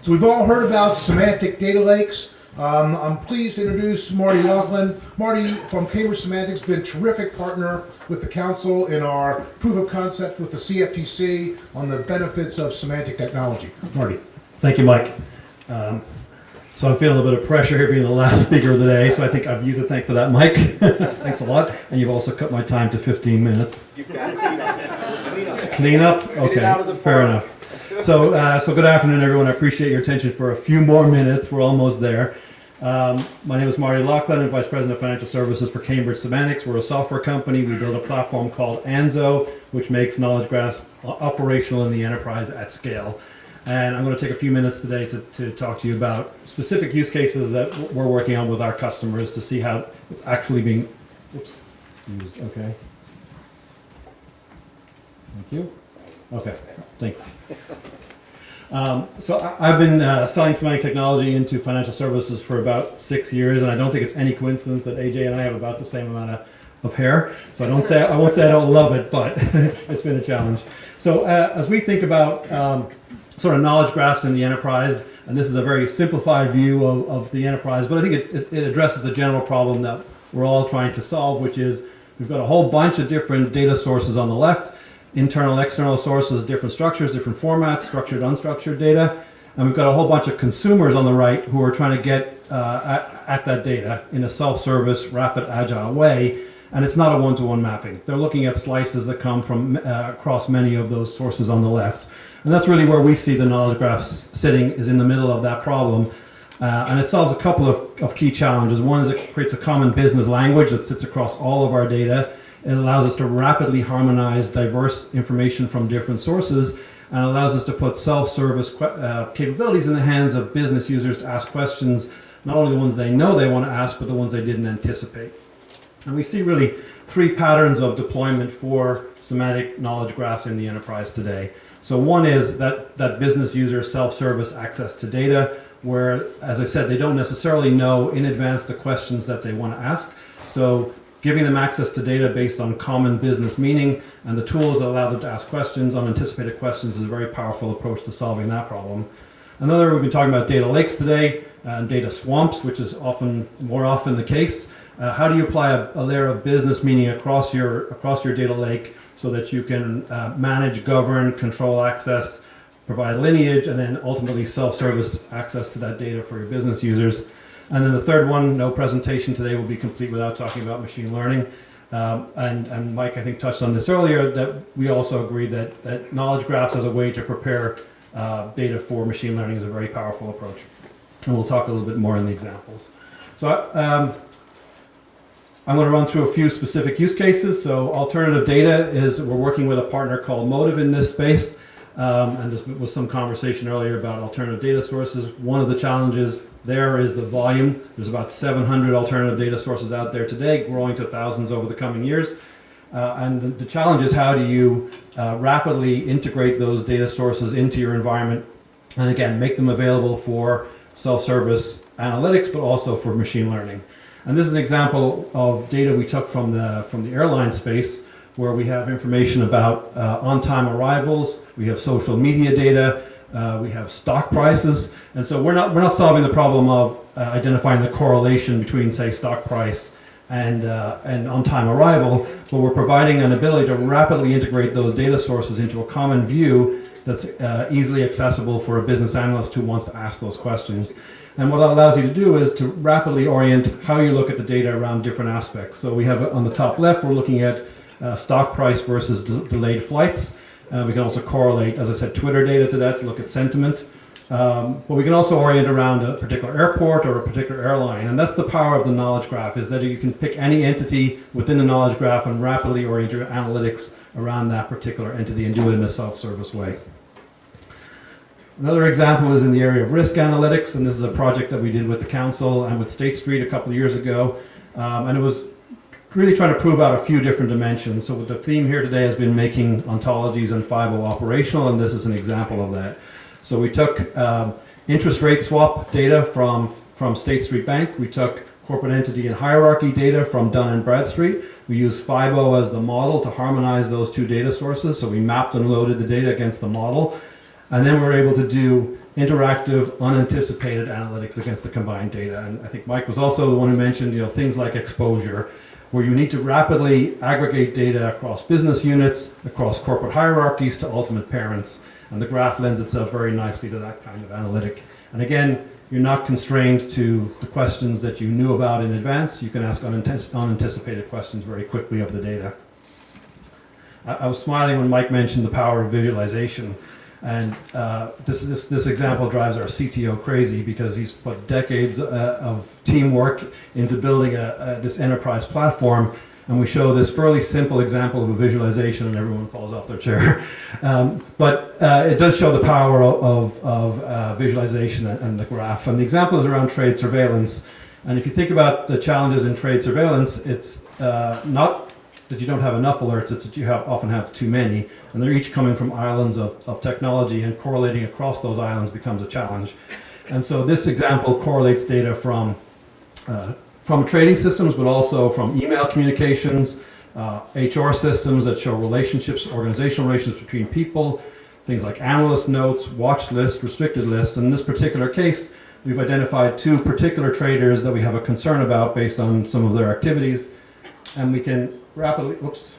So we've all heard about semantic data lakes. I'm pleased to introduce Marty Loughlin. Marty from Cambridge Semantics has been a terrific partner with the council in our proof of concept with the CFTC on the benefits of semantic technology. Marty. Thank you, Mike. So I'm feeling a bit of pressure here being the last speaker of the day, so I think I've you to thank for that, Mike. Thanks a lot. And you've also cut my time to 15 minutes. You've got to clean up. Clean up? Okay, fair enough. So good afternoon, everyone. I appreciate your attention for a few more minutes. We're almost there. My name is Marty Loughlin. I'm Vice President of Financial Services for Cambridge Semantics. We're a software company. We build a platform called Anzo, which makes knowledge graphs operational in the enterprise at scale. And I'm going to take a few minutes today to talk to you about specific use cases that we're working on with our customers to see how it's actually being used. Okay. Thank you. Okay, thanks. So I've been selling semantic technology into financial services for about 6 years, and I don't think it's any coincidence that AJ and I have about the same amount of hair. So I won't say I don't love it, but it's been a challenge. So as we think about sort of knowledge graphs in the enterprise, and this is a very simplified view of the enterprise, but I think it addresses the general problem that we're all trying to solve, which is we've got a whole bunch of different data sources on the left, internal, external sources, different structures, different formats, structured, unstructured data, and we've got a whole bunch of consumers on the right who are trying to get at that data in a self-service, rapid, agile way, and it's not a one-to-one mapping. They're looking at slices that come from across many of those sources on the left. And that's really where we see the knowledge graphs sitting, is in the middle of that problem. And it solves a couple of key challenges. One is it creates a common business language that sits across all of our data. It allows us to rapidly harmonize diverse information from different sources, and allows us to put self-service capabilities in the hands of business users to ask questions, not only the ones they know they want to ask, but the ones they didn't anticipate. And we see really three patterns of deployment for semantic knowledge graphs in the enterprise today. So one is that business user self-service access to data, where, as I said, they don't necessarily know in advance the questions that they want to ask. So giving them access to data based on common business meaning and the tools that allow them to ask questions, unanticipated questions, is a very powerful approach to solving that problem. Another, we've been talking about data lakes today, and data swamps, which is more often the case. How do you apply a layer of business meaning across your data lake so that you can manage, govern, control access, provide lineage, and then ultimately self-service access to that data for your business users? And then the third one, no presentation today will be complete without talking about machine learning. And Mike, I think, touched on this earlier, that we also agree that knowledge graphs as a way to prepare data for machine learning is a very powerful approach. And we'll talk a little bit more in the examples. So I'm going to run through a few specific use cases. So alternative data is, we're working with a partner called Motive in this space. And there was some conversation earlier about alternative data sources. One of the challenges there is the volume. There's about 700 alternative data sources out there today, growing to thousands over the coming years. And the challenge is, how do you rapidly integrate those data sources into your environment, and again, make them available for self-service analytics, but also for machine learning. And this is an example of data we took from the airline space, where we have information about on-time arrivals, we have social media data, we have stock prices, and so we're not solving the problem of identifying the correlation between, say, stock price and on-time arrival, but we're providing an ability to rapidly integrate those data sources into a common view that's easily accessible for a business analyst who wants to ask those questions. And what that allows you to do is to rapidly orient how you look at the data around different aspects. So we have, on the top left, we're looking at stock price versus delayed flights. We can also correlate, as I said, Twitter data to that to look at sentiment. But we can also orient around a particular airport or a particular airline. And that's the power of the knowledge graph, is that you can pick any entity within the knowledge graph and rapidly orient your analytics around that particular entity and do it in a self-service way. Another example is in the area of risk analytics, and this is a project that we did with the council and with State Street a couple of years ago. And it was really trying to prove out a few different dimensions. So the theme here today has been making ontologies and FIBO operational, and this is an example of that. So we took interest rate swap data from State Street Bank. We took corporate entity and hierarchy data from Dun & Bradstreet. We used FIBO as the model to harmonize those two data sources. So we mapped and loaded the data against the model. And then we were able to do interactive, unanticipated analytics against the combined data. And I think Mike was also the one who mentioned, things like exposure, where you need to rapidly aggregate data across business units, across corporate hierarchies to ultimate parents. And the graph lends itself very nicely to that kind of analytic. And again, you're not constrained to the questions that you knew about in advance. You can ask unanticipated questions very quickly of the data. I was smiling when Mike mentioned the power of visualization. And this example drives our CTO crazy because he's put decades of teamwork into building this enterprise platform. And we show this fairly simple example of a visualization and everyone falls off their chair. But it does show the power of visualization and the graph. And the example is around trade surveillance. And if you think about the challenges in trade surveillance, it's not that you don't have enough alerts, it's that you often have too many. And they're each coming from islands of technology, and correlating across those islands becomes a challenge. And so this example correlates data from trading systems, but also from email communications, HR systems that show relationships, organizational relations between people, things like analyst notes, watch lists, restricted lists. In this particular case, we've identified two particular traders that we have a concern about based on some of their activities. And we can rapidly ask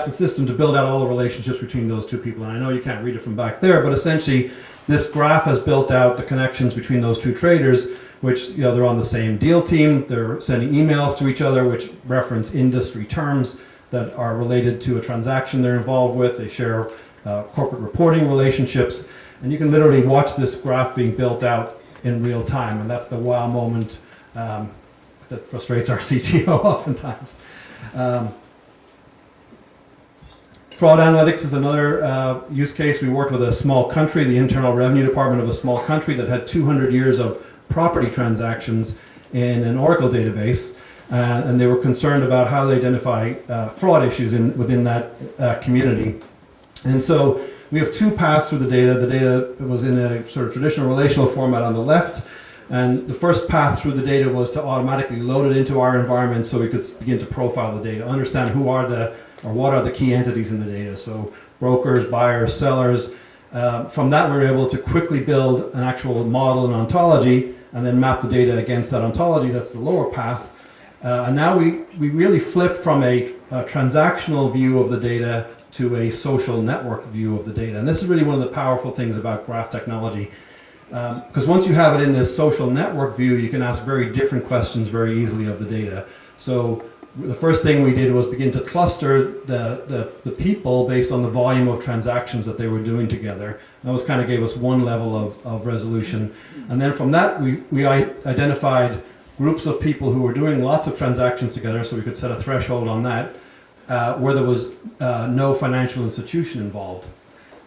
the system to build out all the relationships between those two people. And I know you can't read it from back there, but essentially this graph has built out the connections between those two traders, which they're on the same deal team, they're sending emails to each other which reference industry terms that are related to a transaction they're involved with. They share corporate reporting relationships, and you can literally watch this graph being built out in real time, and that's the wow moment that frustrates our CTO oftentimes. Fraud analytics is another use case. We worked with a small country, the Internal Revenue Department of a small country that had 200 years of property transactions in an Oracle database, and they were concerned about how they identify fraud issues within that community. And so we have two paths through the data. The data was in a sort of traditional relational format on the left, and the first path through the data was to automatically load it into our environment so we could begin to profile the data, understand what are the key entities in the data. So brokers, buyers, sellers. From that, we were able to quickly build an actual model and ontology, and then map the data against that ontology. That's the lower path. And now we really flip from a transactional view of the data to a social network view of the data. And this is really one of the powerful things about graph technology. Because once you have it in this social network view, you can ask very different questions very easily of the data. So the first thing we did was begin to cluster the people based on the volume of transactions that they were doing together. That kind of gave us one level of resolution. And then from that, we identified groups of people who were doing lots of transactions together, so we could set a threshold on that, where there was no financial institution involved.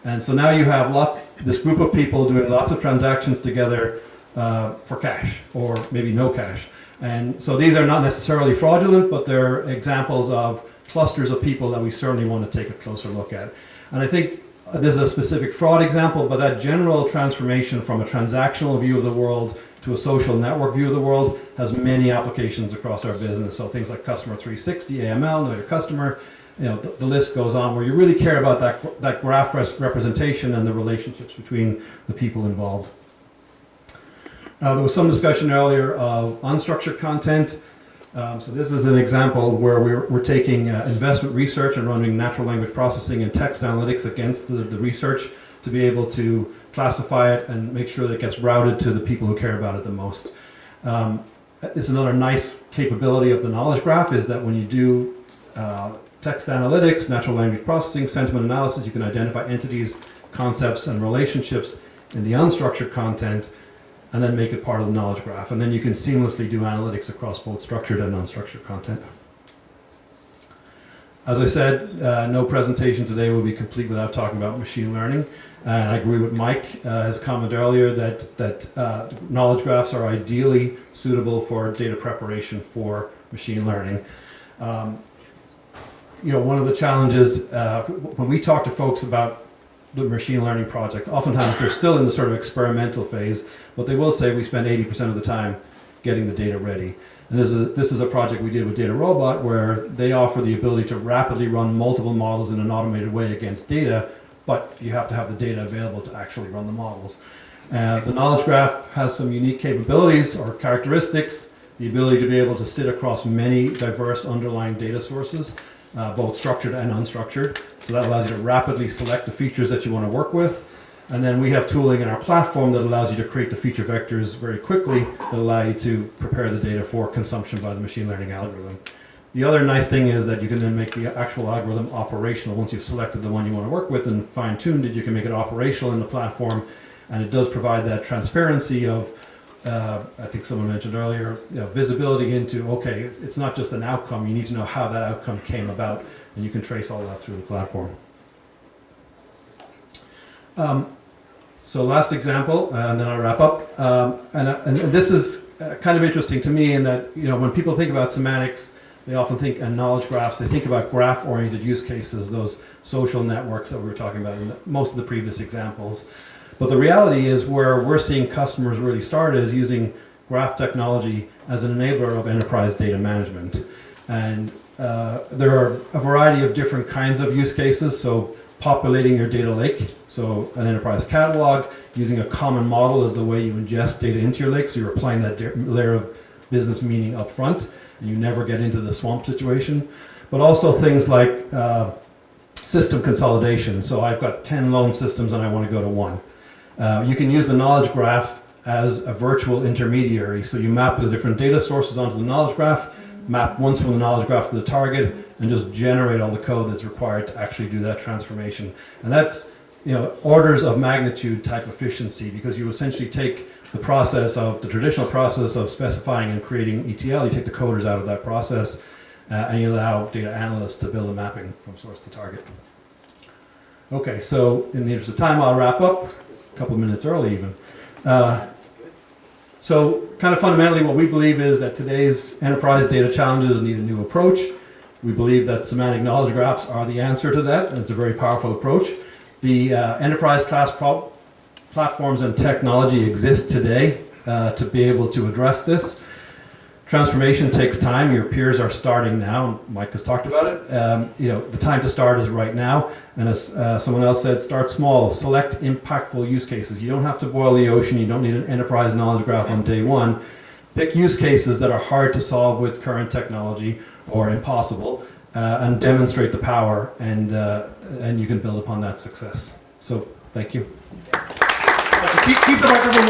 And so now you have this group of people doing lots of transactions together for cash, or maybe no cash. And so these are not necessarily fraudulent, but they're examples of clusters of people that we certainly want to take a closer look at. And I think this is a specific fraud example, but that general transformation from a transactional view of the world to a social network view of the world has many applications across our business. So things like Customer 360, AML, Know Your Customer, the list goes on, where you really care about that graph representation and the relationships between the people involved. There was some discussion earlier of unstructured content. So this is an example where we're taking investment research and running natural language processing and text analytics against the research to be able to classify it and make sure that it gets routed to the people who care about it the most. It's another nice capability of the knowledge graph, is that when you do text analytics, natural language processing, sentiment analysis, you can identify entities, concepts, and relationships in the unstructured content, and then make it part of the knowledge graph. And then you can seamlessly do analytics across both structured and unstructured content. As I said, no presentation today will be complete without talking about machine learning. And I agree with Mike, his comment earlier that knowledge graphs are ideally suitable for data preparation for machine learning. One of the challenges when we talk to folks about the machine learning project, oftentimes they're still in the sort of experimental phase, but they will say we spend 80% of the time getting the data ready. And this is a project we did with Data Robot, where they offer the ability to rapidly run multiple models in an automated way against data but you have to have the data available to actually run the models. The knowledge graph has some unique capabilities or characteristics, the ability to be able to sit across many diverse underlying data sources, both structured and unstructured. So that allows you to rapidly select the features that you want to work with. And then we have tooling in our platform that allows you to create the feature vectors very quickly that allow you to prepare the data for consumption by the machine learning algorithm. The other nice thing is that you can then make the actual algorithm operational. Once you've selected the one you want to work with and fine-tuned it, you can make it operational in the platform. And it does provide that transparency of, I think someone mentioned earlier, visibility into, okay, it's not just an outcome, you need to know how that outcome came about, and you can trace all that through the platform. So last example, and then I'll wrap up. And this is kind of interesting to me in that, when people think about semantics, they often think in knowledge graphs, they think about graph-oriented use cases, those social networks that we were talking about in most of the previous examples. But the reality is where we're seeing customers really start is using graph technology as an enabler of enterprise data management. And there are a variety of different kinds of use cases. So populating your data lake, so an enterprise catalog, using a common model is the way you ingest data into your lake. So you're applying that layer of business meaning up front, and you never get into the swamp situation. But also things like system consolidation. So I've got 10 loan systems and I want to go to one. You can use the knowledge graph as a virtual intermediary. So you map the different data sources onto the knowledge graph, map once from the knowledge graph to the target, and just generate all the code that's required to actually do that transformation. And that's orders of magnitude type efficiency, because you essentially take the traditional process of specifying and creating ETL, you take the coders out of that process, and you allow data analysts to build a mapping from source to target. Okay, so in the interest of time, I'll wrap up. A couple of minutes early even. So kind of fundamentally what we believe is that today's enterprise data challenges need a new approach. We believe that semantic knowledge graphs are the answer to that, and it's a very powerful approach. The enterprise class platforms and technology exist today to be able to address this. Transformation takes time. Your peers are starting now. Mike has talked about it. The time to start is right now. And as someone else said, start small. Select impactful use cases. You don't have to boil the ocean. You don't need an enterprise knowledge graph on day one. Pick use cases that are hard to solve with current technology or impossible, and demonstrate the power, and you can build upon that success. So, thank you. Keep the microphone.